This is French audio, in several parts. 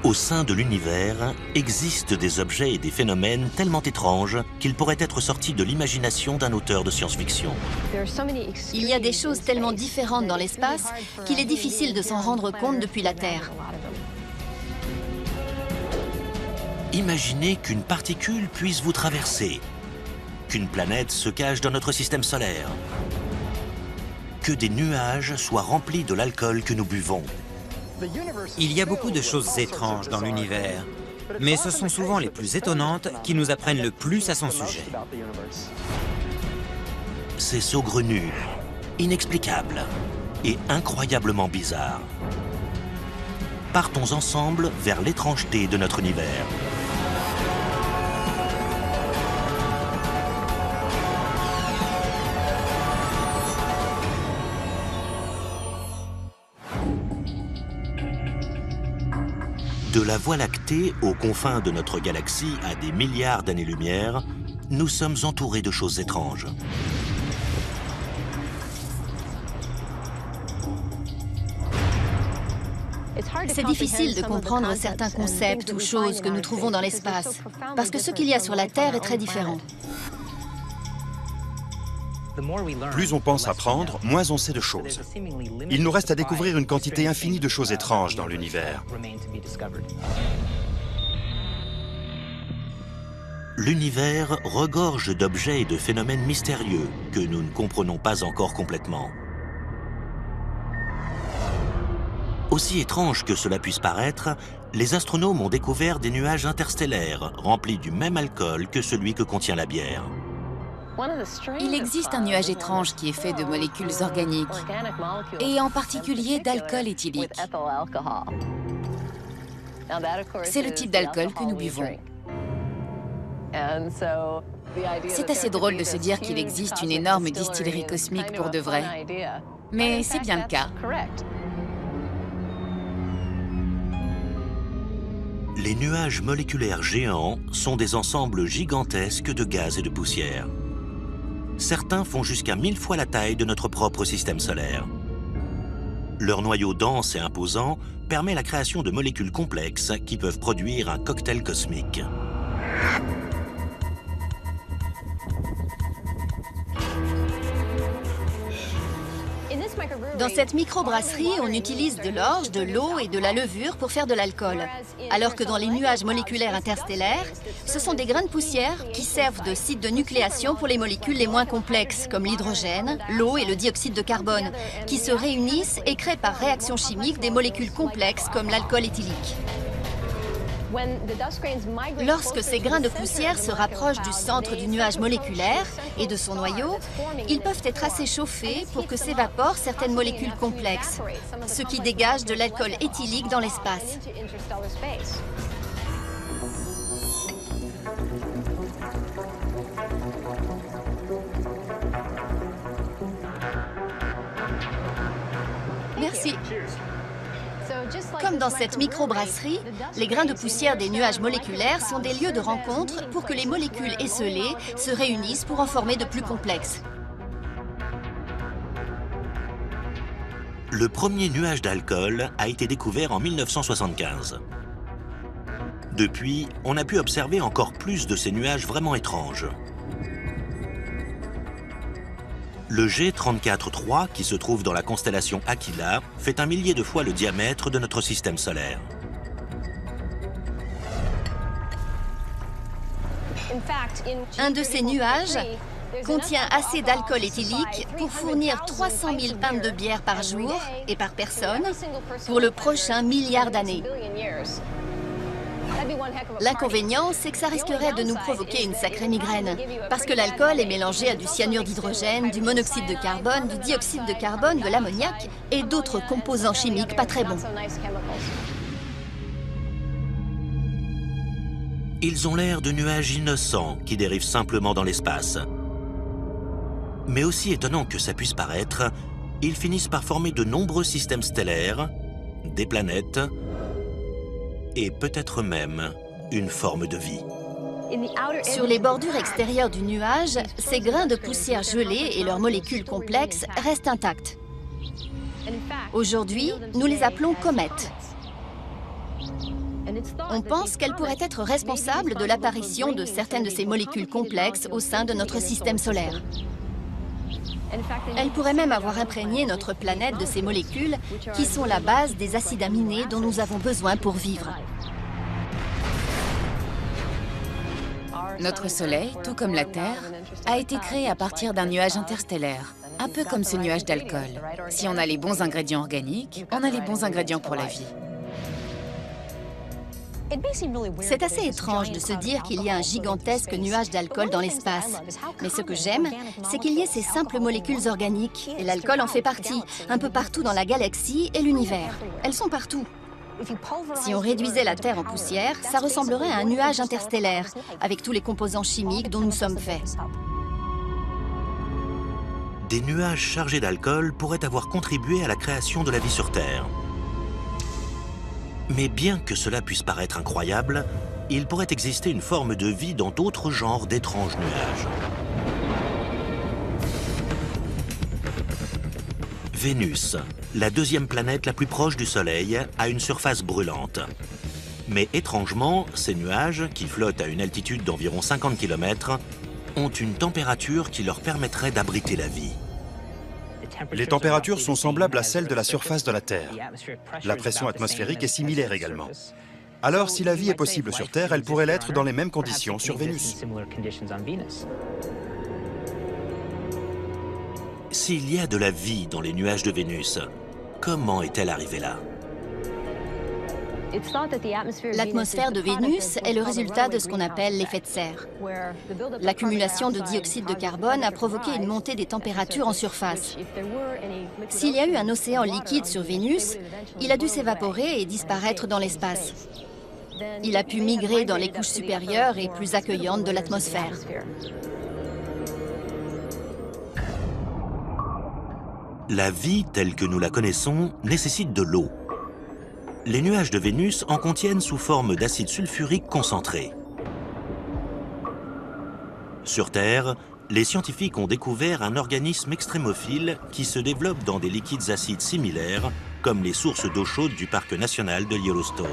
Au sein de l'univers existent des objets et des phénomènes tellement étranges qu'ils pourraient être sortis de l'imagination d'un auteur de science-fiction. Il y a des choses tellement différentes dans l'espace qu'il est difficile de s'en rendre compte depuis la Terre. Imaginez qu'une particule puisse vous traverser, qu'une planète se cache dans notre système solaire, que des nuages soient remplis de l'alcool que nous buvons. Il y a beaucoup de choses étranges dans l'univers, mais ce sont souvent les plus étonnantes qui nous apprennent le plus à son sujet. C'est saugrenu, inexplicable et incroyablement bizarre. Partons ensemble vers l'étrangeté de notre univers. De la Voie lactée aux confins de notre galaxie à des milliards d'années-lumière, nous sommes entourés de choses étranges. C'est difficile de comprendre certains concepts ou choses que nous trouvons dans l'espace, parce que ce qu'il y a sur la Terre est très différent. Plus on pense apprendre, moins on sait de choses. Il nous reste à découvrir une quantité infinie de choses étranges dans l'univers. L'univers regorge d'objets et de phénomènes mystérieux que nous ne comprenons pas encore complètement. Aussi étrange que cela puisse paraître, les astronomes ont découvert des nuages interstellaires remplis du même alcool que celui que contient la bière. Il existe un nuage étrange qui est fait de molécules organiques, et en particulier d'alcool éthylique. C'est le type d'alcool que nous buvons. C'est assez drôle de se dire qu'il existe une énorme distillerie cosmique pour de vrai. Mais c'est bien le cas. Les nuages moléculaires géants sont des ensembles gigantesques de gaz et de poussière. Certains font jusqu'à 1000 fois la taille de notre propre système solaire. Leur noyau dense et imposant permet la création de molécules complexes qui peuvent produire un cocktail cosmique. Dans cette microbrasserie, on utilise de l'orge, de l'eau et de la levure pour faire de l'alcool. Alors que dans les nuages moléculaires interstellaires, ce sont des grains de poussière qui servent de site de nucléation pour les molécules les moins complexes, comme l'hydrogène, l'eau et le dioxyde de carbone, qui se réunissent et créent par réaction chimique des molécules complexes comme l'alcool éthylique. Lorsque ces grains de poussière se rapprochent du centre du nuage moléculaire et de son noyau, ils peuvent être assez chauffés pour que s'évaporent certaines molécules complexes, ce qui dégage de l'alcool éthylique dans l'espace. Merci. Comme dans cette microbrasserie, les grains de poussière des nuages moléculaires sont des lieux de rencontre pour que les molécules esselées se réunissent pour en former de plus complexes. Le premier nuage d'alcool a été découvert en 1975. Depuis, on a pu observer encore plus de ces nuages vraiment étranges. Le G34-3, qui se trouve dans la constellation Aquila, fait 1 millier de fois le diamètre de notre système solaire. Un de ces nuages contient assez d'alcool éthylique pour fournir 300 000 pintes de bière par jour et par personne pour le prochain milliard d'années. L'inconvénient, c'est que ça risquerait de nous provoquer une sacrée migraine, parce que l'alcool est mélangé à du cyanure d'hydrogène, du monoxyde de carbone, du dioxyde de carbone, de l'ammoniac et d'autres composants chimiques pas très bons. Ils ont l'air de nuages innocents qui dérivent simplement dans l'espace. Mais aussi étonnant que ça puisse paraître, ils finissent par former de nombreux systèmes stellaires, des planètes, et peut-être même une forme de vie. Sur les bordures extérieures du nuage, ces grains de poussière gelés et leurs molécules complexes restent intacts. Aujourd'hui, nous les appelons comètes. On pense qu'elle pourrait être responsable de l'apparition de certaines de ces molécules complexes au sein de notre système solaire. Elle pourrait même avoir imprégné notre planète de ces molécules qui sont la base des acides aminés dont nous avons besoin pour vivre. Notre Soleil, tout comme la Terre, a été créé à partir d'un nuage interstellaire, un peu comme ce nuage d'alcool. Si on a les bons ingrédients organiques, on a les bons ingrédients pour la vie. C'est assez étrange de se dire qu'il y a un gigantesque nuage d'alcool dans l'espace. Mais ce que j'aime, c'est qu'il y ait ces simples molécules organiques. Et l'alcool en fait partie, un peu partout dans la galaxie et l'univers. Elles sont partout. Si on réduisait la Terre en poussière, ça ressemblerait à un nuage interstellaire, avec tous les composants chimiques dont nous sommes faits. Des nuages chargés d'alcool pourraient avoir contribué à la création de la vie sur Terre. Mais bien que cela puisse paraître incroyable, il pourrait exister une forme de vie dans d'autres genres d'étranges nuages. Vénus, la deuxième planète la plus proche du Soleil, a une surface brûlante. Mais étrangement, ces nuages, qui flottent à une altitude d'environ 50 km, ont une température qui leur permettrait d'abriter la vie. Les températures sont semblables à celles de la surface de la Terre. La pression atmosphérique est similaire également. Alors, si la vie est possible sur Terre, elle pourrait l'être dans les mêmes conditions sur Vénus. S'il y a de la vie dans les nuages de Vénus, comment est-elle arrivée là? L'atmosphère de Vénus est le résultat de ce qu'on appelle l'effet de serre. L'accumulation de dioxyde de carbone a provoqué une montée des températures en surface. S'il y a eu un océan liquide sur Vénus, il a dû s'évaporer et disparaître dans l'espace. Il a pu migrer dans les couches supérieures et plus accueillantes de l'atmosphère. La vie, telle que nous la connaissons, nécessite de l'eau. Les nuages de Vénus en contiennent sous forme d'acide sulfurique concentré. Sur Terre, les scientifiques ont découvert un organisme extrémophile qui se développe dans des liquides acides similaires, comme les sources d'eau chaude du parc national de Yellowstone.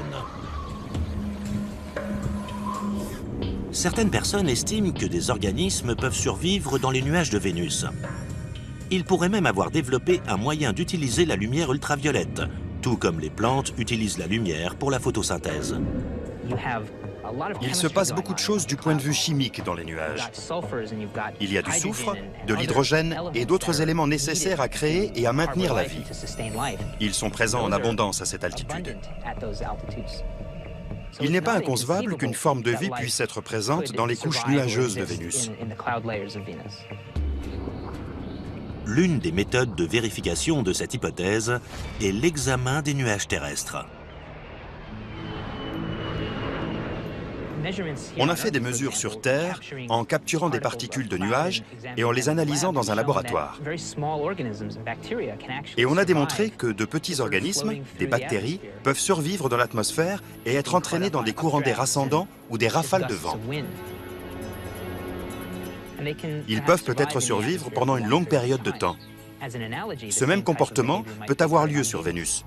Certaines personnes estiment que des organismes peuvent survivre dans les nuages de Vénus. Ils pourraient même avoir développé un moyen d'utiliser la lumière ultraviolette, tout comme les plantes utilisent la lumière pour la photosynthèse. Il se passe beaucoup de choses du point de vue chimique dans les nuages. Il y a du soufre, de l'hydrogène et d'autres éléments nécessaires à créer et à maintenir la vie. Ils sont présents en abondance à cette altitude. Il n'est pas inconcevable qu'une forme de vie puisse être présente dans les couches nuageuses de Vénus. L'une des méthodes de vérification de cette hypothèse est l'examen des nuages terrestres. On a fait des mesures sur Terre en capturant des particules de nuages et en les analysant dans un laboratoire. Et on a démontré que de petits organismes, des bactéries, peuvent survivre dans l'atmosphère et être entraînés dans des courants d'air ascendants ou des rafales de vent. Ils peuvent peut-être survivre pendant une longue période de temps. Ce même comportement peut avoir lieu sur Vénus.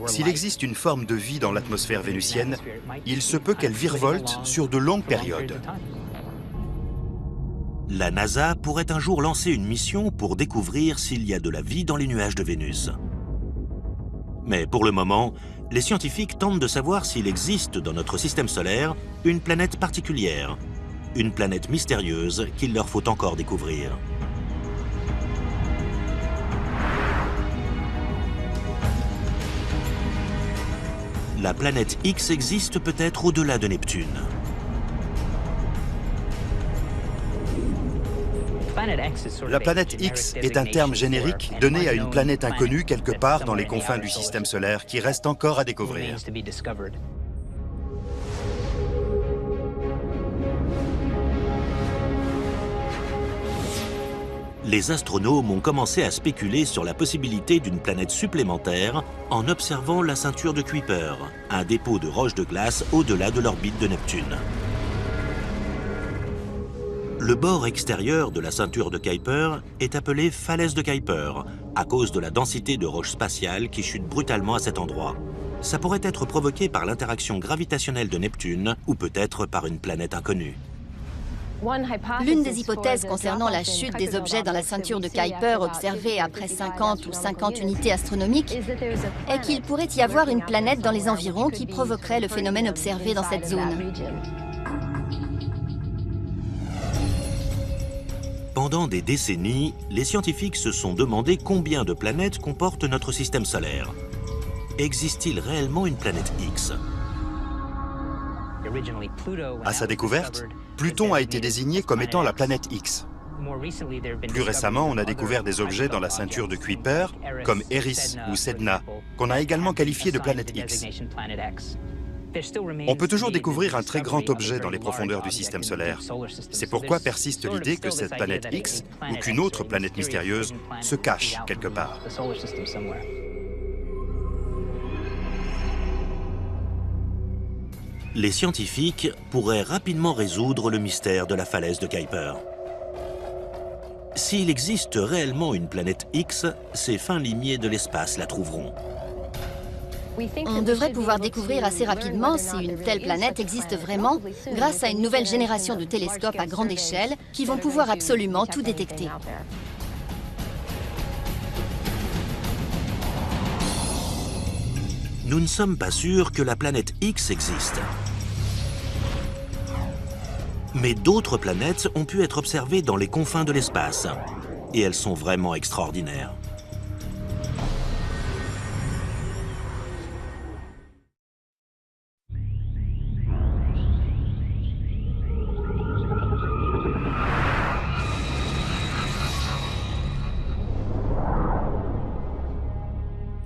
S'il existe une forme de vie dans l'atmosphère vénusienne, il se peut qu'elle virevolte sur de longues périodes. La NASA pourrait un jour lancer une mission pour découvrir s'il y a de la vie dans les nuages de Vénus. Mais pour le moment, les scientifiques tentent de savoir s'il existe dans notre système solaire une planète particulière, une planète mystérieuse qu'il leur faut encore découvrir. La planète X existe peut-être au-delà de Neptune. La planète X est un terme générique donné à une planète inconnue quelque part dans les confins du système solaire qui reste encore à découvrir. Les astronomes ont commencé à spéculer sur la possibilité d'une planète supplémentaire en observant la ceinture de Kuiper, un dépôt de roches de glace au-delà de l'orbite de Neptune. Le bord extérieur de la ceinture de Kuiper est appelé falaise de Kuiper, à cause de la densité de roches spatiales qui chutent brutalement à cet endroit. Ça pourrait être provoqué par l'interaction gravitationnelle de Neptune ou peut-être par une planète inconnue. L'une des hypothèses concernant la chute des objets dans la ceinture de Kuiper observée après 50 ou 50 unités astronomiques est qu'il pourrait y avoir une planète dans les environs qui provoquerait le phénomène observé dans cette zone. Pendant des décennies, les scientifiques se sont demandé combien de planètes comporte notre système solaire. Existe-t-il réellement une planète X? À sa découverte, Pluton a été désigné comme étant la planète X. Plus récemment, on a découvert des objets dans la ceinture de Kuiper, comme Eris ou Sedna, qu'on a également qualifiés de planète X. On peut toujours découvrir un très grand objet dans les profondeurs du système solaire. C'est pourquoi persiste l'idée que cette planète X, ou qu'une autre planète mystérieuse, se cache quelque part. Les scientifiques pourraient rapidement résoudre le mystère de la falaise de Kuiper. S'il existe réellement une planète X, ces fins limiers de l'espace la trouveront. On devrait pouvoir découvrir assez rapidement si une telle planète existe vraiment grâce à une nouvelle génération de télescopes à grande échelle qui vont pouvoir absolument tout détecter. Nous ne sommes pas sûrs que la planète X existe. Mais d'autres planètes ont pu être observées dans les confins de l'espace. Et elles sont vraiment extraordinaires.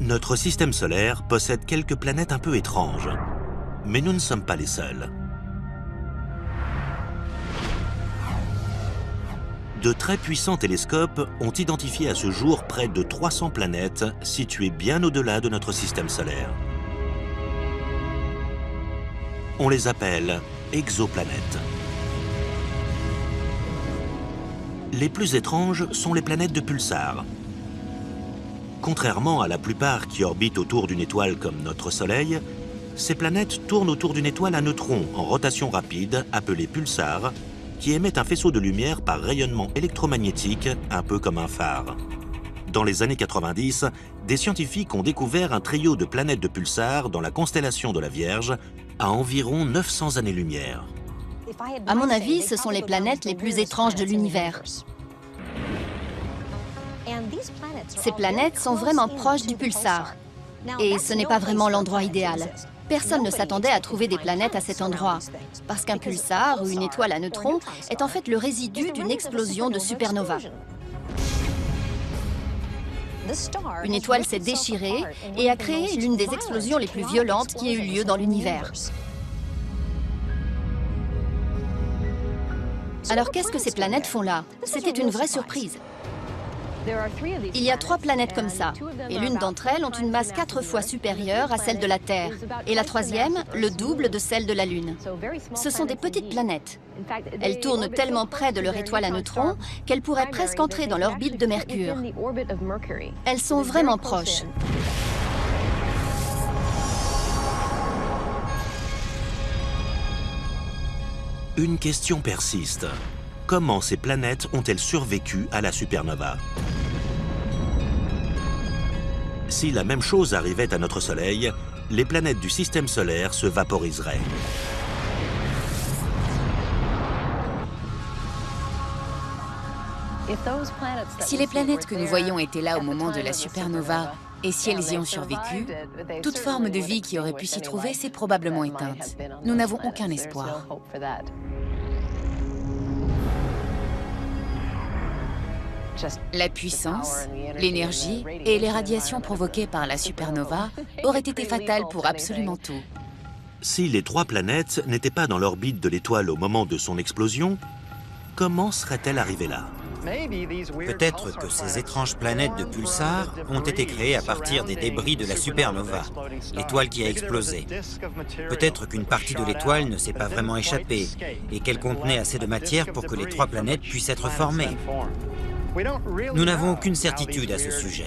Notre système solaire possède quelques planètes un peu étranges. Mais nous ne sommes pas les seuls. De très puissants télescopes ont identifié à ce jour près de 300 planètes situées bien au-delà de notre système solaire. On les appelle exoplanètes. Les plus étranges sont les planètes de pulsars. Contrairement à la plupart qui orbitent autour d'une étoile comme notre Soleil, ces planètes tournent autour d'une étoile à neutrons en rotation rapide appelée pulsar, qui émettent un faisceau de lumière par rayonnement électromagnétique, un peu comme un phare. Dans les années 90, des scientifiques ont découvert un trio de planètes de pulsars dans la constellation de la Vierge à environ 900 années-lumière. À mon avis, ce sont les planètes les plus étranges de l'univers. Ces planètes sont vraiment proches du pulsar. Et ce n'est pas vraiment l'endroit idéal. Personne ne s'attendait à trouver des planètes à cet endroit, parce qu'un pulsar ou une étoile à neutrons est en fait le résidu d'une explosion de supernova. Une étoile s'est déchirée et a créé l'une des explosions les plus violentes qui ait eu lieu dans l'univers. Alors qu'est-ce que ces planètes font là? C'était une vraie surprise. Il y a 3 planètes comme ça, et l'une d'entre elles ont une masse 4 fois supérieure à celle de la Terre, et la troisième, le double de celle de la Lune. Ce sont des petites planètes. Elles tournent tellement près de leur étoile à neutrons qu'elles pourraient presque entrer dans l'orbite de Mercure. Elles sont vraiment proches. Une question persiste. Comment ces planètes ont-elles survécu à la supernova? Si la même chose arrivait à notre Soleil, les planètes du système solaire se vaporiseraient. Si les planètes que nous voyons étaient là au moment de la supernova, et si elles y ont survécu, toute forme de vie qui aurait pu s'y trouver s'est probablement éteinte. Nous n'avons aucun espoir. La puissance, l'énergie et les radiations provoquées par la supernova auraient été fatales pour absolument tout. Si les 3 planètes n'étaient pas dans l'orbite de l'étoile au moment de son explosion, comment seraient-elles arrivées là? Peut-être que ces étranges planètes de pulsars ont été créées à partir des débris de la supernova, l'étoile qui a explosé. Peut-être qu'une partie de l'étoile ne s'est pas vraiment échappée et qu'elle contenait assez de matière pour que les 3 planètes puissent être formées. « 'Nous n'avons aucune certitude à ce sujet.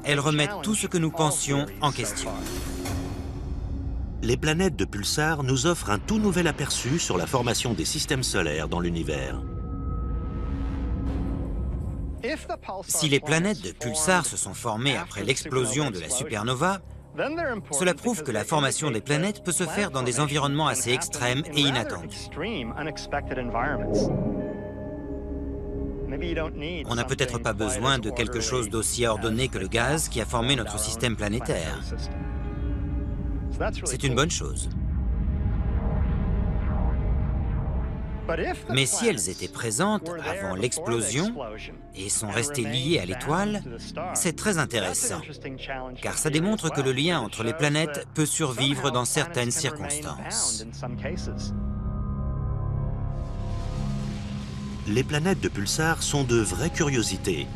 elles remettent tout ce que nous pensions en question. Les planètes de pulsars nous offrent un tout nouvel aperçu sur la formation des systèmes solaires dans l'univers. Si les planètes de pulsars se sont formées après l'explosion de la supernova, cela prouve que la formation des planètes peut se faire dans des environnements assez extrêmes et inattendus. On n'a peut-être pas besoin de quelque chose d'aussi ordonné que le gaz qui a formé notre système planétaire. C'est une bonne chose. Mais si elles étaient présentes avant l'explosion et sont restées liées à l'étoile, c'est très intéressant, car ça démontre que le lien entre les planètes peut survivre dans certaines circonstances. Les planètes de pulsars sont de vraies curiosités.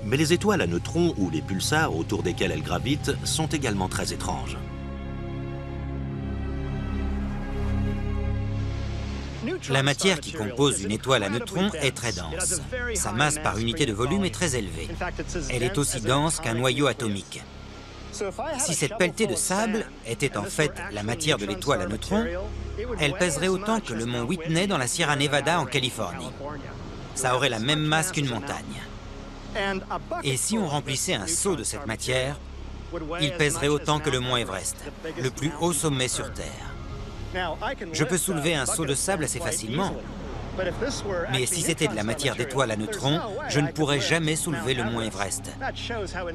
Mais les étoiles à neutrons ou les pulsars autour desquels elles gravitent sont également très étranges. La matière qui compose une étoile à neutrons est très dense. Sa masse par unité de volume est très élevée. Elle est aussi dense qu'un noyau atomique. Si cette pelletée de sable était en fait la matière de l'étoile à neutrons, elle pèserait autant que le mont Whitney dans la Sierra Nevada en Californie. Ça aurait la même masse qu'une montagne. Et si on remplissait un seau de cette matière, il pèserait autant que le mont Everest, le plus haut sommet sur Terre. Je peux soulever un seau de sable assez facilement, mais si c'était de la matière d'étoile à neutrons, je ne pourrais jamais soulever le mont Everest,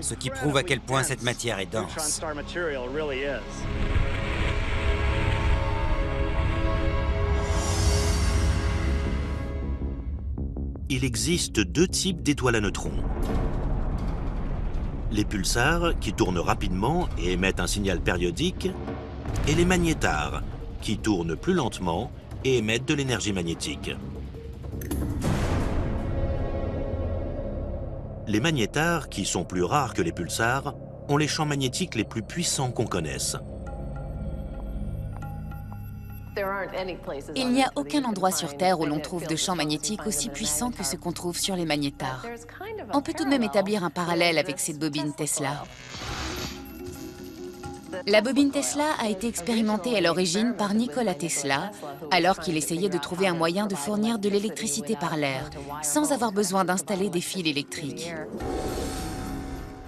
ce qui prouve à quel point cette matière est dense. Il existe deux types d'étoiles à neutrons. Les pulsars, qui tournent rapidement et émettent un signal périodique, et les magnétars, qui tournent plus lentement et émettent de l'énergie magnétique. Les magnétars, qui sont plus rares que les pulsars, ont les champs magnétiques les plus puissants qu'on connaisse. Il n'y a aucun endroit sur Terre où l'on trouve de champs magnétiques aussi puissants que ceux qu'on trouve sur les magnétars. On peut tout de même établir un parallèle avec cette bobine Tesla. La bobine Tesla a été expérimentée à l'origine par Nikola Tesla, alors qu'il essayait de trouver un moyen de fournir de l'électricité par l'air, sans avoir besoin d'installer des fils électriques.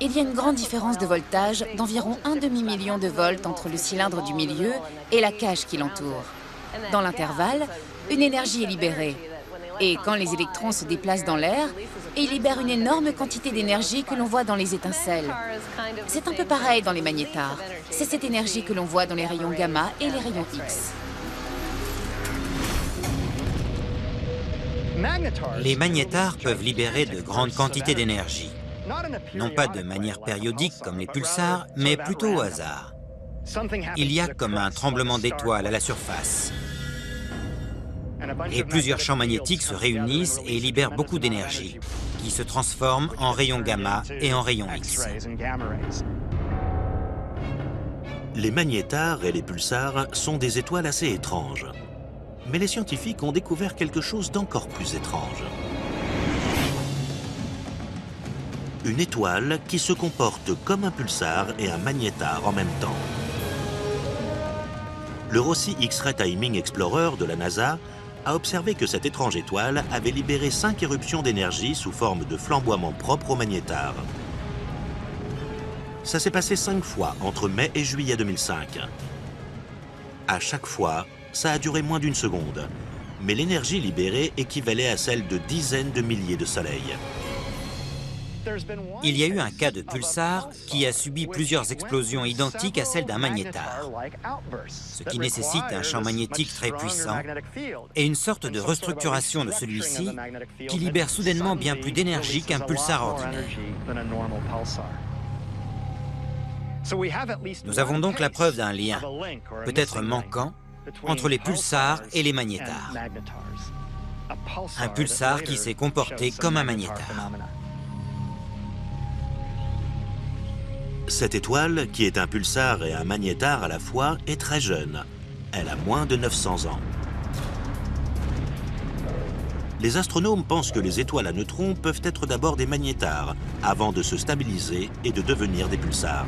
Il y a une grande différence de voltage d'environ 1 demi-million de volts entre le cylindre du milieu et la cage qui l'entoure. Dans l'intervalle, une énergie est libérée. Et quand les électrons se déplacent dans l'air, ils libèrent une énorme quantité d'énergie que l'on voit dans les étincelles. C'est un peu pareil dans les magnétars. C'est cette énergie que l'on voit dans les rayons gamma et les rayons X. Les magnétars peuvent libérer de grandes quantités d'énergie. Non pas de manière périodique comme les pulsars, mais plutôt au hasard. Il y a comme un tremblement d'étoiles à la surface. Et plusieurs champs magnétiques se réunissent et libèrent beaucoup d'énergie, qui se transforme en rayons gamma et en rayons X. Les magnétars et les pulsars sont des étoiles assez étranges. Mais les scientifiques ont découvert quelque chose d'encore plus étrange. Une étoile qui se comporte comme un pulsar et un magnétar en même temps. Le Rossi X-ray Timing Explorer de la NASA a observé que cette étrange étoile avait libéré 5 éruptions d'énergie sous forme de flamboiements propres au magnétar. Ça s'est passé 5 fois entre mai et juillet 2005. À chaque fois, ça a duré moins d'une seconde, mais l'énergie libérée équivalait à celle de dizaines de milliers de soleils. Il y a eu un cas de pulsar qui a subi plusieurs explosions identiques à celles d'un magnétar, ce qui nécessite un champ magnétique très puissant et une sorte de restructuration de celui-ci qui libère soudainement bien plus d'énergie qu'un pulsar ordinaire. Nous avons donc la preuve d'un lien, peut-être manquant, entre les pulsars et les magnétars. Un pulsar qui s'est comporté comme un magnétar. Cette étoile, qui est un pulsar et un magnétar à la fois, est très jeune. Elle a moins de 900 ans. Les astronomes pensent que les étoiles à neutrons peuvent être d'abord des magnétars, avant de se stabiliser et de devenir des pulsars.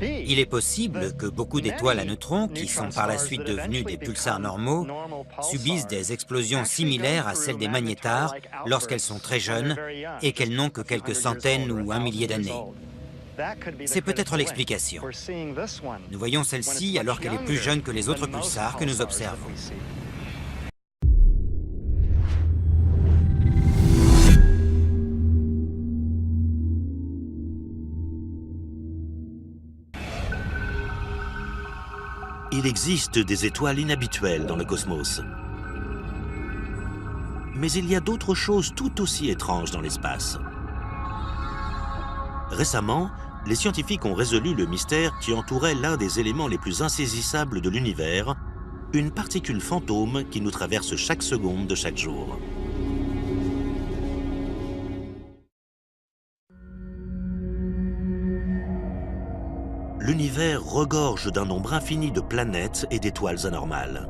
Il est possible que beaucoup d'étoiles à neutrons, qui sont par la suite devenues des pulsars normaux, subissent des explosions similaires à celles des magnétars lorsqu'elles sont très jeunes et qu'elles n'ont que quelques centaines ou un millier d'années. C'est peut-être l'explication. Nous voyons celle-ci alors qu'elle est plus jeune que les autres pulsars que nous observons. Il existe des étoiles inhabituelles dans le cosmos. Mais il y a d'autres choses tout aussi étranges dans l'espace. Récemment, les scientifiques ont résolu le mystère qui entourait l'un des éléments les plus insaisissables de l'univers, une particule fantôme qui nous traverse chaque seconde de chaque jour. L'univers regorge d'un nombre infini de planètes et d'étoiles anormales.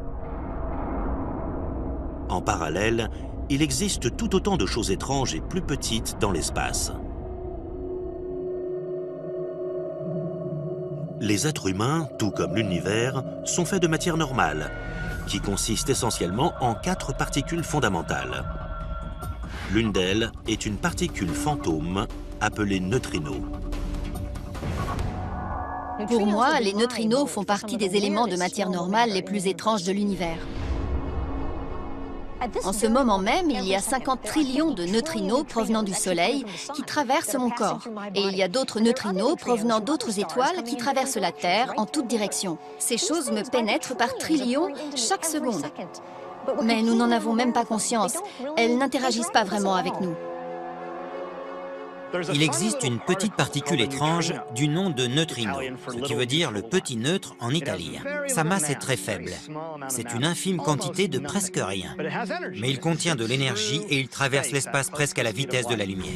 En parallèle, il existe tout autant de choses étranges et plus petites dans l'espace. Les êtres humains, tout comme l'univers, sont faits de matière normale, qui consiste essentiellement en 4 particules fondamentales. L'une d'elles est une particule fantôme appelée neutrino. Pour moi, les neutrinos font partie des éléments de matière normale les plus étranges de l'univers. En ce moment même, il y a 50 trillions de neutrinos provenant du Soleil qui traversent mon corps. Et il y a d'autres neutrinos provenant d'autres étoiles qui traversent la Terre en toutes directions. Ces choses me pénètrent par trillions chaque seconde. Mais nous n'en avons même pas conscience. Elles n'interagissent pas vraiment avec nous. Il existe une petite particule étrange du nom de neutrino, ce qui veut dire le petit neutre en italien. Sa masse est très faible. C'est une infime quantité de presque rien. Mais il contient de l'énergie et il traverse l'espace presque à la vitesse de la lumière.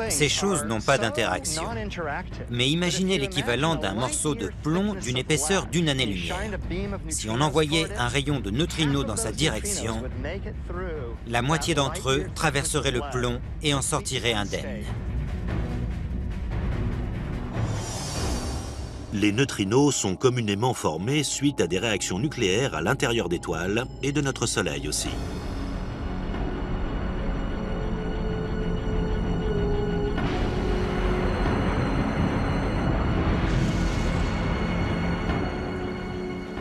Ces choses n'ont pas d'interaction. Mais imaginez l'équivalent d'un morceau de plomb d'une épaisseur d'une année-lumière. Si on envoyait un rayon de neutrinos dans sa direction, la moitié d'entre eux traverserait le plomb et en sortirait indemne. Les neutrinos sont communément formés suite à des réactions nucléaires à l'intérieur d'étoiles et de notre Soleil aussi.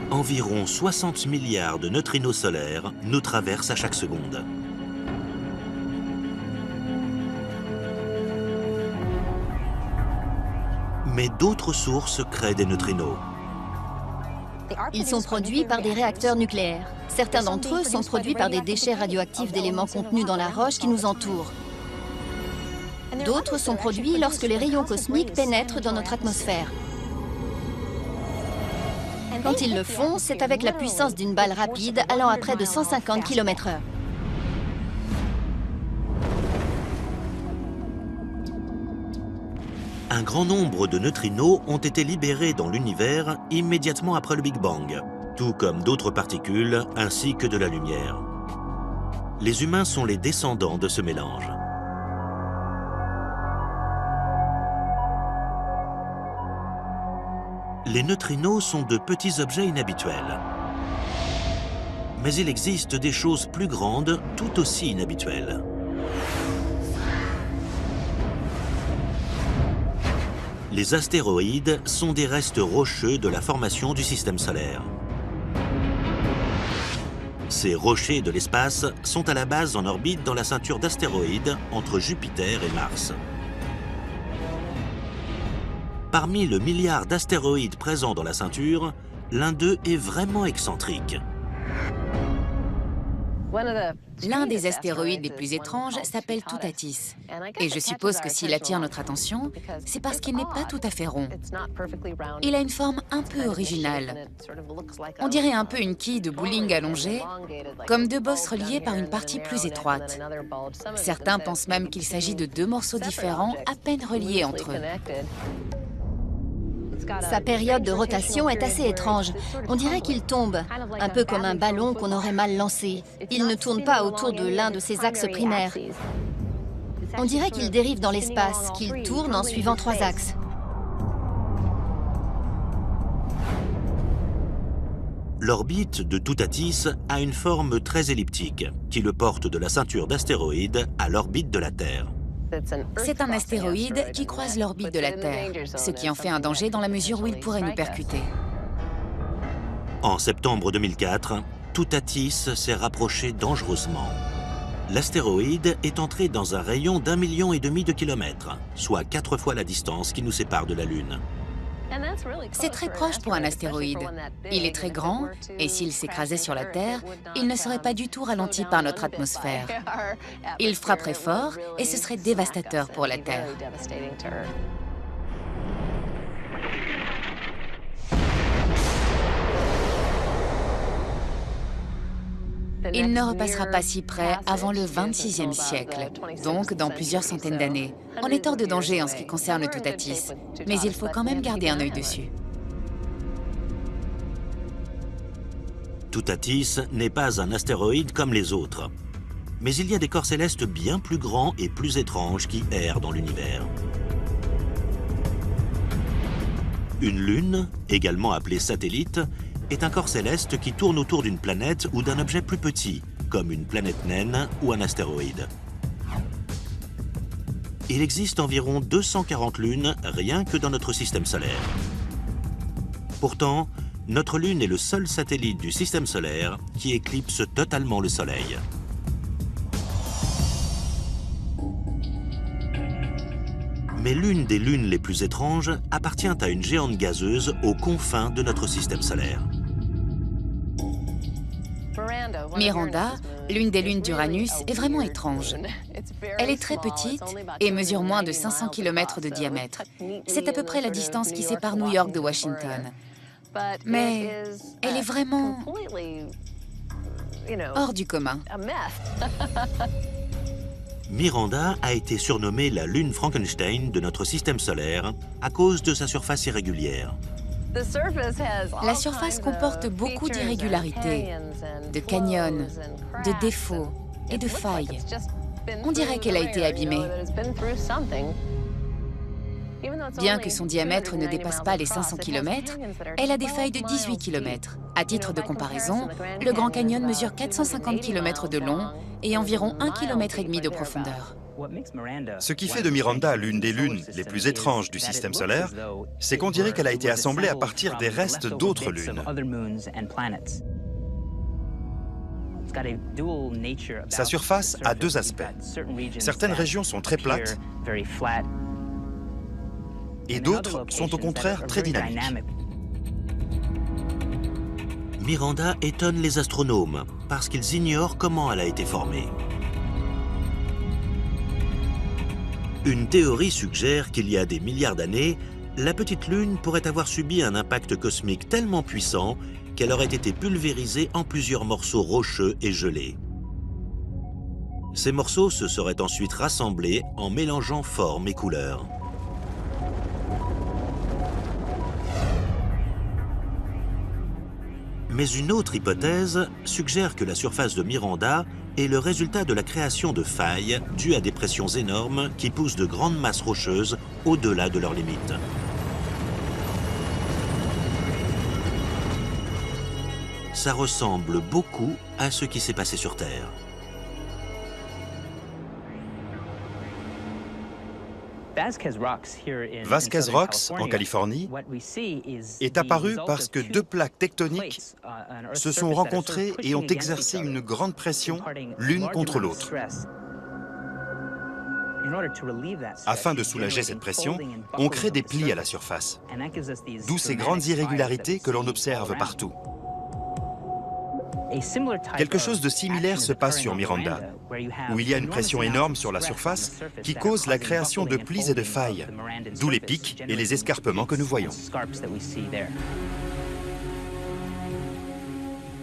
Environ 60 milliards de neutrinos solaires nous traversent à chaque seconde. Mais d'autres sources créent des neutrinos. Ils sont produits par des réacteurs nucléaires. Certains d'entre eux sont produits par des déchets radioactifs d'éléments contenus dans la roche qui nous entoure. D'autres sont produits lorsque les rayons cosmiques pénètrent dans notre atmosphère. Quand ils le font, c'est avec la puissance d'une balle rapide allant à près de 150 km/h. Un grand nombre de neutrinos ont été libérés dans l'univers immédiatement après le Big Bang, tout comme d'autres particules ainsi que de la lumière. Les humains sont les descendants de ce mélange. Les neutrinos sont de petits objets inhabituels. Mais il existe des choses plus grandes, tout aussi inhabituelles. Les astéroïdes sont des restes rocheux de la formation du système solaire. Ces rochers de l'espace sont à la base en orbite dans la ceinture d'astéroïdes entre Jupiter et Mars. Parmi le milliard d'astéroïdes présents dans la ceinture, l'un d'eux est vraiment excentrique. L'un des astéroïdes les plus étranges s'appelle Toutatis. Et je suppose que s'il attire notre attention, c'est parce qu'il n'est pas tout à fait rond. Il a une forme un peu originale. On dirait un peu une quille de bowling allongée, comme deux bosses reliées par une partie plus étroite. Certains pensent même qu'il s'agit de deux morceaux différents, à peine reliés entre eux. Sa période de rotation est assez étrange. On dirait qu'il tombe, un peu comme un ballon qu'on aurait mal lancé. Il ne tourne pas autour de l'un de ses axes primaires. On dirait qu'il dérive dans l'espace, qu'il tourne en suivant 3 axes. L'orbite de Toutatis a une forme très elliptique, qui le porte de la ceinture d'astéroïdes à l'orbite de la Terre. C'est un astéroïde qui croise l'orbite de la Terre, ce qui en fait un danger dans la mesure où il pourrait nous percuter. En septembre 2004, Toutatis s'est rapproché dangereusement. L'astéroïde est entré dans un rayon d'1,5 million de kilomètres, soit 4 fois la distance qui nous sépare de la Lune. C'est très proche pour un astéroïde. Il est très grand, et s'il s'écrasait sur la Terre, il ne serait pas du tout ralenti par notre atmosphère. Il frapperait fort, et ce serait dévastateur pour la Terre. Il ne repassera pas si près avant le 26e siècle, donc dans plusieurs centaines d'années. On est hors de danger en ce qui concerne Toutatis, mais il faut quand même garder un œil dessus. Toutatis n'est pas un astéroïde comme les autres. Mais il y a des corps célestes bien plus grands et plus étranges qui errent dans l'univers. Une lune, également appelée satellite, est un corps céleste qui tourne autour d'une planète ou d'un objet plus petit, comme une planète naine ou un astéroïde. Il existe environ 240 lunes rien que dans notre système solaire. Pourtant, notre Lune est le seul satellite du système solaire qui éclipse totalement le Soleil. Mais l'une des lunes les plus étranges appartient à une géante gazeuse aux confins de notre système solaire. Miranda, l'une des lunes d'Uranus, est vraiment étrange. Elle est très petite et mesure moins de 500 km de diamètre. C'est à peu près la distance qui sépare New York de Washington. Mais elle est vraiment hors du commun. Miranda a été surnommée la lune Frankenstein de notre système solaire à cause de sa surface irrégulière. La surface comporte beaucoup d'irrégularités, de canyons, de défauts et de failles. On dirait qu'elle a été abîmée. Bien que son diamètre ne dépasse pas les 500 km, elle a des failles de 18 km. À titre de comparaison, le Grand Canyon mesure 450 km de long et environ 1,5 km de profondeur. Ce qui fait de Miranda l'une des lunes les plus étranges du système solaire, c'est qu'on dirait qu'elle a été assemblée à partir des restes d'autres lunes. Sa surface a 2 aspects. Certaines régions sont très plates et d'autres sont au contraire très dynamiques. Miranda étonne les astronomes parce qu'ils ignorent comment elle a été formée. Une théorie suggère qu'il y a des milliards d'années, la petite Lune pourrait avoir subi un impact cosmique tellement puissant qu'elle aurait été pulvérisée en plusieurs morceaux rocheux et gelés. Ces morceaux se seraient ensuite rassemblés en mélangeant formes et couleurs. Mais une autre hypothèse suggère que la surface de Miranda est le résultat de la création de failles dues à des pressions énormes qui poussent de grandes masses rocheuses au-delà de leurs limites. Ça ressemble beaucoup à ce qui s'est passé sur Terre. Vasquez Rocks, en Californie, est apparu parce que 2 plaques tectoniques se sont rencontrées et ont exercé une grande pression l'une contre l'autre. Afin de soulager cette pression, on crée des plis à la surface, d'où ces grandes irrégularités que l'on observe partout. Quelque chose de similaire se passe sur Miranda, où il y a une pression énorme sur la surface qui cause la création de plis et de failles, d'où les pics et les escarpements que nous voyons.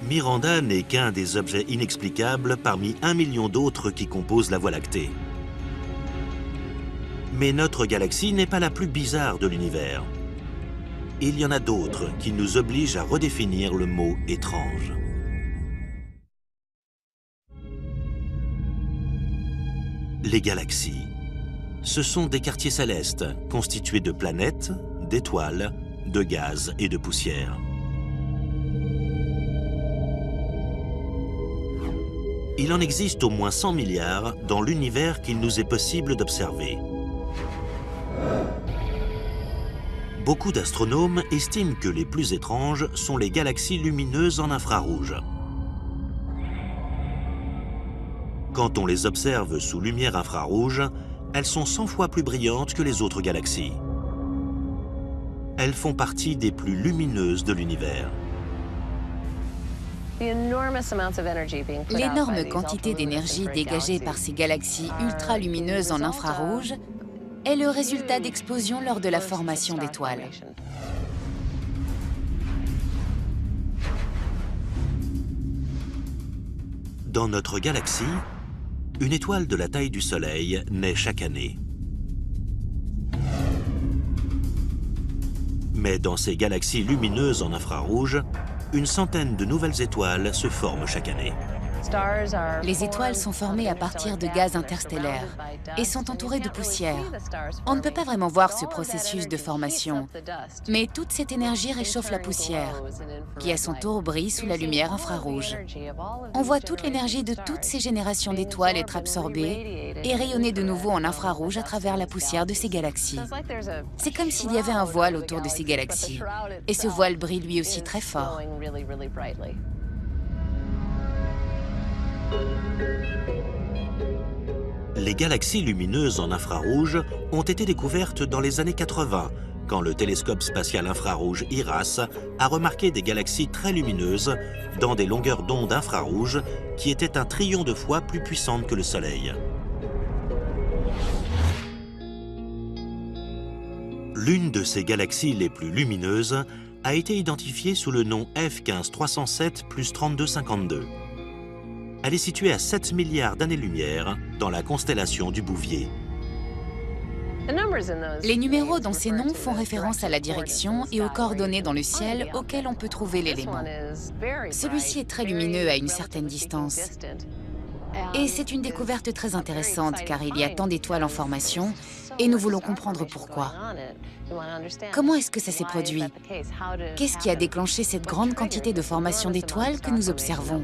Miranda n'est qu'un des objets inexplicables parmi 1 million d'autres qui composent la Voie lactée. Mais notre galaxie n'est pas la plus bizarre de l'univers. Il y en a d'autres qui nous obligent à redéfinir le mot « étrange ». Les galaxies, ce sont des quartiers célestes constitués de planètes, d'étoiles, de gaz et de poussière. Il en existe au moins 100 milliards dans l'univers qu'il nous est possible d'observer. Beaucoup d'astronomes estiment que les plus étranges sont les galaxies lumineuses en infrarouge. Quand on les observe sous lumière infrarouge, elles sont 100 fois plus brillantes que les autres galaxies. Elles font partie des plus lumineuses de l'univers. L'énorme quantité d'énergie dégagée par ces galaxies ultralumineuses en infrarouge est le résultat d'explosions lors de la formation d'étoiles. Dans notre galaxie, une étoile de la taille du Soleil naît chaque année. Mais dans ces galaxies lumineuses en infrarouge, une centaine de nouvelles étoiles se forment chaque année. Les étoiles sont formées à partir de gaz interstellaires et sont entourées de poussière. On ne peut pas vraiment voir ce processus de formation, mais toute cette énergie réchauffe la poussière, qui à son tour brille sous la lumière infrarouge. On voit toute l'énergie de toutes ces générations d'étoiles être absorbée et rayonner de nouveau en infrarouge à travers la poussière de ces galaxies. C'est comme s'il y avait un voile autour de ces galaxies, et ce voile brille lui aussi très fort. Les galaxies lumineuses en infrarouge ont été découvertes dans les années 80, quand le télescope spatial infrarouge IRAS a remarqué des galaxies très lumineuses dans des longueurs d'onde infrarouges qui étaient un trillion de fois plus puissantes que le Soleil. L'une de ces galaxies les plus lumineuses a été identifiée sous le nom F15307 + 3252. Elle est située à 7 milliards d'années-lumière dans la constellation du Bouvier. Les numéros dans ces noms font référence à la direction et aux coordonnées dans le ciel auxquelles on peut trouver l'élément. Celui-ci est très lumineux à une certaine distance. Et c'est une découverte très intéressante car il y a tant d'étoiles en formation et nous voulons comprendre pourquoi. Comment est-ce que ça s'est produit? Qu'est-ce qui a déclenché cette grande quantité de formation d'étoiles que nous observons?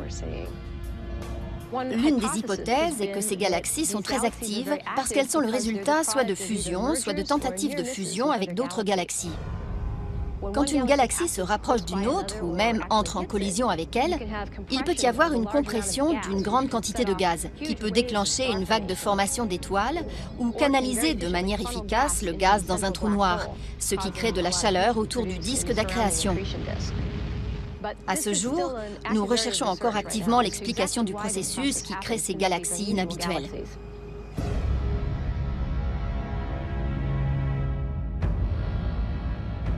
L'une des hypothèses est que ces galaxies sont très actives parce qu'elles sont le résultat soit de fusion, soit de tentatives de fusion avec d'autres galaxies. Quand une galaxie se rapproche d'une autre, ou même entre en collision avec elle, il peut y avoir une compression d'une grande quantité de gaz, qui peut déclencher une vague de formation d'étoiles ou canaliser de manière efficace le gaz dans un trou noir, ce qui crée de la chaleur autour du disque d'accrétion. À ce jour, nous recherchons encore activement l'explication du processus qui crée ces galaxies inhabituelles.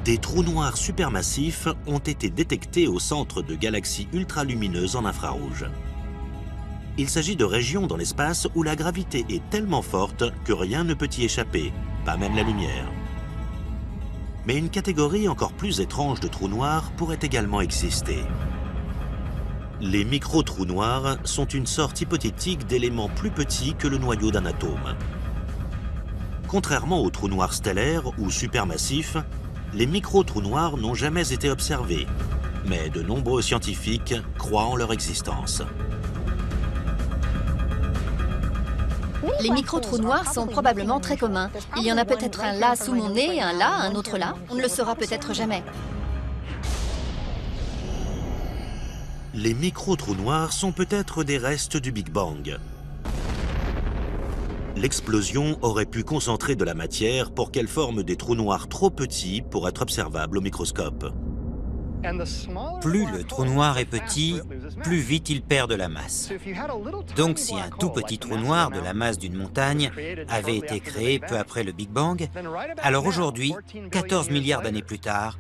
Des trous noirs supermassifs ont été détectés au centre de galaxies ultralumineuses en infrarouge. Il s'agit de régions dans l'espace où la gravité est tellement forte que rien ne peut y échapper, pas même la lumière. Mais une catégorie encore plus étrange de trous noirs pourrait également exister. Les micro-trous noirs sont une sorte hypothétique d'éléments plus petits que le noyau d'un atome. Contrairement aux trous noirs stellaires ou supermassifs, les micro-trous noirs n'ont jamais été observés, mais de nombreux scientifiques croient en leur existence. Les micro-trous noirs sont probablement très communs. Il y en a peut-être un là sous mon nez, un là, un autre là. On ne le saura peut-être jamais. Les micro-trous noirs sont peut-être des restes du Big Bang. L'explosion aurait pu concentrer de la matière pour qu'elle forme des trous noirs trop petits pour être observables au microscope. Plus le trou noir est petit, plus vite il perd de la masse. Donc si un tout petit trou noir de la masse d'une montagne avait été créé peu après le Big Bang, alors aujourd'hui, 14 milliards d'années plus tard,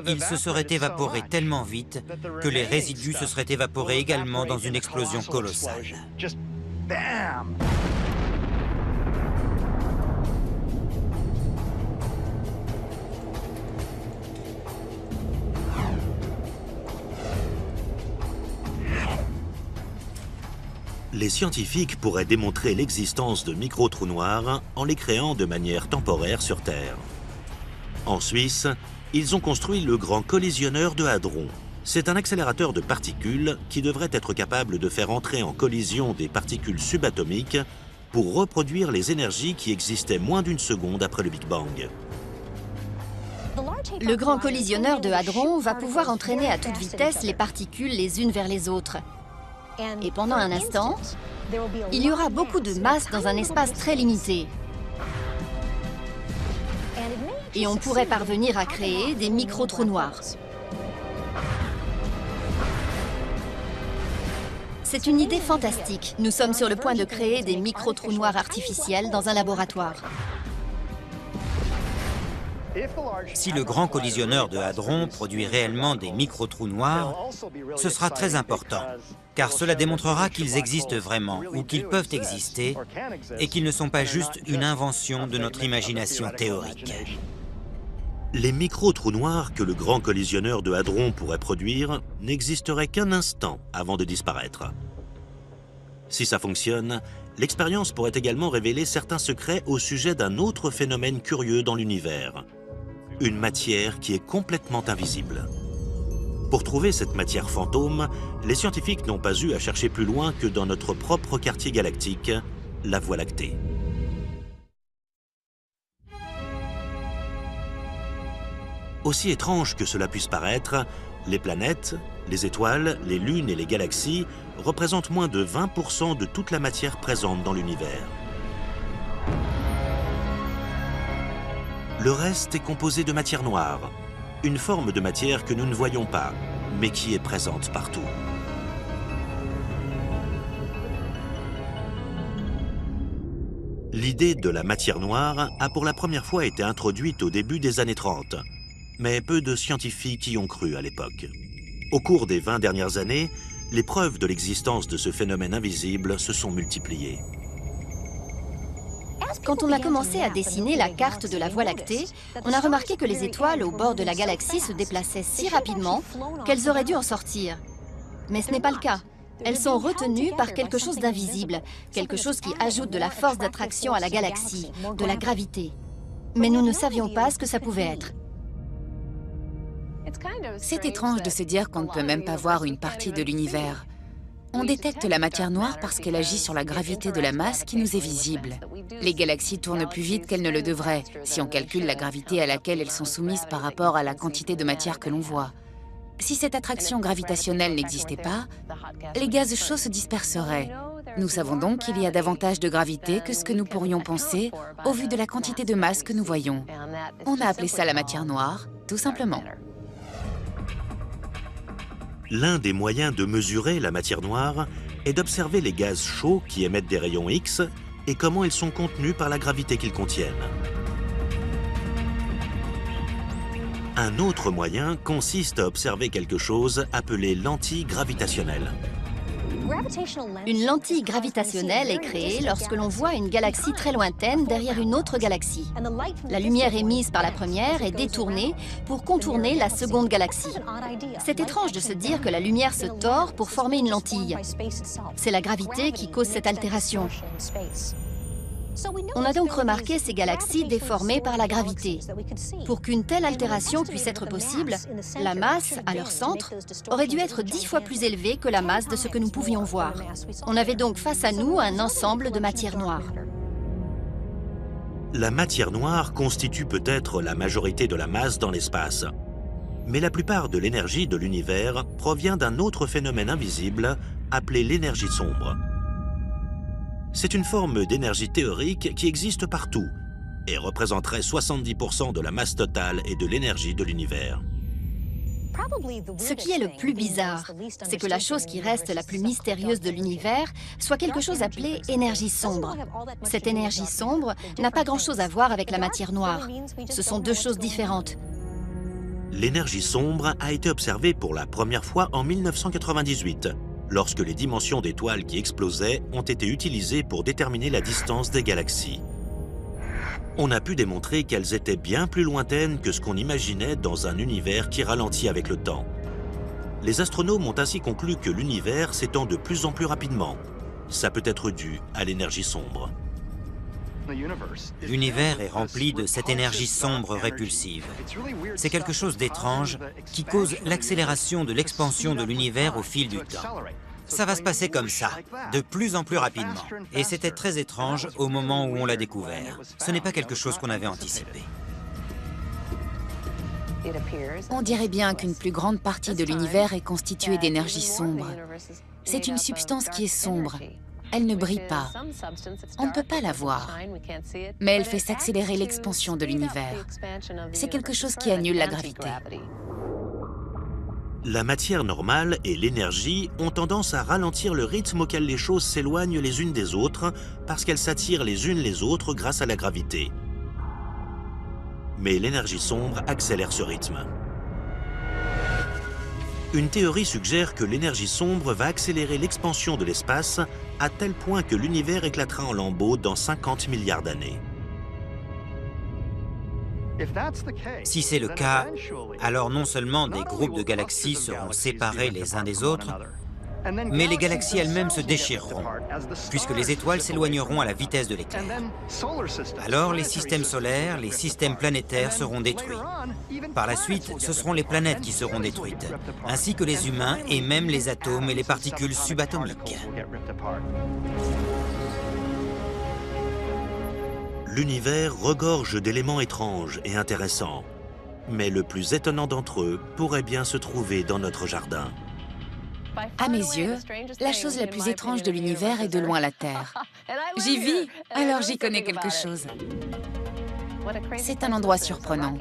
il se serait évaporé tellement vite que les résidus se seraient évaporés également dans une explosion colossale. Les scientifiques pourraient démontrer l'existence de micro-trous noirs en les créant de manière temporaire sur Terre. En Suisse, ils ont construit le Grand Collisionneur de Hadron. C'est un accélérateur de particules qui devrait être capable de faire entrer en collision des particules subatomiques pour reproduire les énergies qui existaient moins d'une seconde après le Big Bang. Le Grand Collisionneur de Hadron va pouvoir entraîner à toute vitesse les particules les unes vers les autres. Et pendant un instant, il y aura beaucoup de masse dans un espace très limité. Et on pourrait parvenir à créer des micro-trous noirs. C'est une idée fantastique. Nous sommes sur le point de créer des micro-trous noirs artificiels dans un laboratoire. Si le Grand Collisionneur de Hadron produit réellement des micro-trous noirs, ce sera très important, car cela démontrera qu'ils existent vraiment, ou qu'ils peuvent exister, et qu'ils ne sont pas juste une invention de notre imagination théorique. Les micro-trous noirs que le Grand Collisionneur de Hadron pourrait produire n'existeraient qu'un instant avant de disparaître. Si ça fonctionne, l'expérience pourrait également révéler certains secrets au sujet d'un autre phénomène curieux dans l'univers. Une matière qui est complètement invisible. Pour trouver cette matière fantôme, les scientifiques n'ont pas eu à chercher plus loin que dans notre propre quartier galactique, la Voie lactée. Aussi étrange que cela puisse paraître, les planètes, les étoiles, les lunes et les galaxies représentent moins de 20% de toute la matière présente dans l'univers. Le reste est composé de matière noire, une forme de matière que nous ne voyons pas, mais qui est présente partout. L'idée de la matière noire a pour la première fois été introduite au début des années 30, mais peu de scientifiques y ont cru à l'époque. Au cours des 20 dernières années, les preuves de l'existence de ce phénomène invisible se sont multipliées. Quand on a commencé à dessiner la carte de la Voie lactée, on a remarqué que les étoiles au bord de la galaxie se déplaçaient si rapidement qu'elles auraient dû en sortir. Mais ce n'est pas le cas. Elles sont retenues par quelque chose d'invisible, quelque chose qui ajoute de la force d'attraction à la galaxie, de la gravité. Mais nous ne savions pas ce que ça pouvait être. C'est étrange de se dire qu'on ne peut même pas voir une partie de l'univers. On détecte la matière noire parce qu'elle agit sur la gravité de la masse qui nous est visible. Les galaxies tournent plus vite qu'elles ne le devraient, si on calcule la gravité à laquelle elles sont soumises par rapport à la quantité de matière que l'on voit. Si cette attraction gravitationnelle n'existait pas, les gaz chauds se disperseraient. Nous savons donc qu'il y a davantage de gravité que ce que nous pourrions penser au vu de la quantité de masse que nous voyons. On a appelé ça la matière noire, tout simplement. L'un des moyens de mesurer la matière noire est d'observer les gaz chauds qui émettent des rayons X et comment ils sont contenus par la gravité qu'ils contiennent. Un autre moyen consiste à observer quelque chose appelé lentille gravitationnelle. Une lentille gravitationnelle est créée lorsque l'on voit une galaxie très lointaine derrière une autre galaxie. La lumière émise par la première est détournée pour contourner la seconde galaxie. C'est étrange de se dire que la lumière se tord pour former une lentille. C'est la gravité qui cause cette altération. On a donc remarqué ces galaxies déformées par la gravité. Pour qu'une telle altération puisse être possible, la masse, à leur centre, aurait dû être 10 fois plus élevée que la masse de ce que nous pouvions voir. On avait donc face à nous un ensemble de matière noire. La matière noire constitue peut-être la majorité de la masse dans l'espace. Mais la plupart de l'énergie de l'univers provient d'un autre phénomène invisible appelé l'énergie sombre. C'est une forme d'énergie théorique qui existe partout et représenterait 70% de la masse totale et de l'énergie de l'univers. Ce qui est le plus bizarre, c'est que la chose qui reste la plus mystérieuse de l'univers soit quelque chose appelé énergie sombre. Cette énergie sombre n'a pas grand-chose à voir avec la matière noire. Ce sont deux choses différentes. L'énergie sombre a été observée pour la première fois en 1998, lorsque les dimensions d'étoiles qui explosaient ont été utilisées pour déterminer la distance des galaxies. On a pu démontrer qu'elles étaient bien plus lointaines que ce qu'on imaginait dans un univers qui ralentit avec le temps. Les astronomes ont ainsi conclu que l'univers s'étend de plus en plus rapidement. Ça peut être dû à l'énergie sombre. L'univers est rempli de cette énergie sombre répulsive. C'est quelque chose d'étrange qui cause l'accélération de l'expansion de l'univers au fil du temps. Ça va se passer comme ça, de plus en plus rapidement. Et c'était très étrange au moment où on l'a découvert. Ce n'est pas quelque chose qu'on avait anticipé. On dirait bien qu'une plus grande partie de l'univers est constituée d'énergie sombre. C'est une substance qui est sombre. Elle ne brille pas. On ne peut pas la voir. Mais elle fait s'accélérer l'expansion de l'univers. C'est quelque chose qui annule la gravité. La matière normale et l'énergie ont tendance à ralentir le rythme auquel les choses s'éloignent les unes des autres parce qu'elles s'attirent les unes les autres grâce à la gravité. Mais l'énergie sombre accélère ce rythme. Une théorie suggère que l'énergie sombre va accélérer l'expansion de l'espace à tel point que l'univers éclatera en lambeaux dans 50 milliards d'années. Si c'est le cas, alors non seulement des groupes de galaxies seront séparés les uns des autres, mais les galaxies elles-mêmes se déchireront, puisque les étoiles s'éloigneront à la vitesse de l'éclair. Alors les systèmes solaires, les systèmes planétaires seront détruits. Par la suite, ce seront les planètes qui seront détruites, ainsi que les humains et même les atomes et les particules subatomiques. L'univers regorge d'éléments étranges et intéressants, mais le plus étonnant d'entre eux pourrait bien se trouver dans notre jardin. À mes yeux, la chose la plus étrange de l'univers est de loin la Terre. J'y vis, alors j'y connais quelque chose. C'est un endroit surprenant,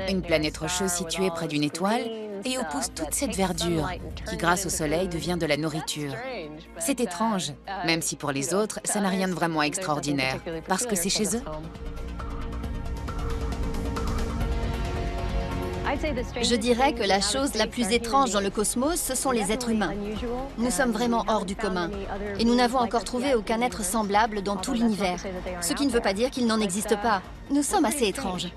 une planète rocheuse située près d'une étoile et où pousse toute cette verdure qui, grâce au soleil, devient de la nourriture. C'est étrange, même si pour les autres, ça n'a rien de vraiment extraordinaire, parce que c'est chez eux. Je dirais que la chose la plus étrange dans le cosmos, ce sont les êtres humains. Nous sommes vraiment hors du commun. Et nous n'avons encore trouvé aucun être semblable dans tout l'univers. Ce qui ne veut pas dire qu'il n'en existe pas. Nous sommes assez étranges.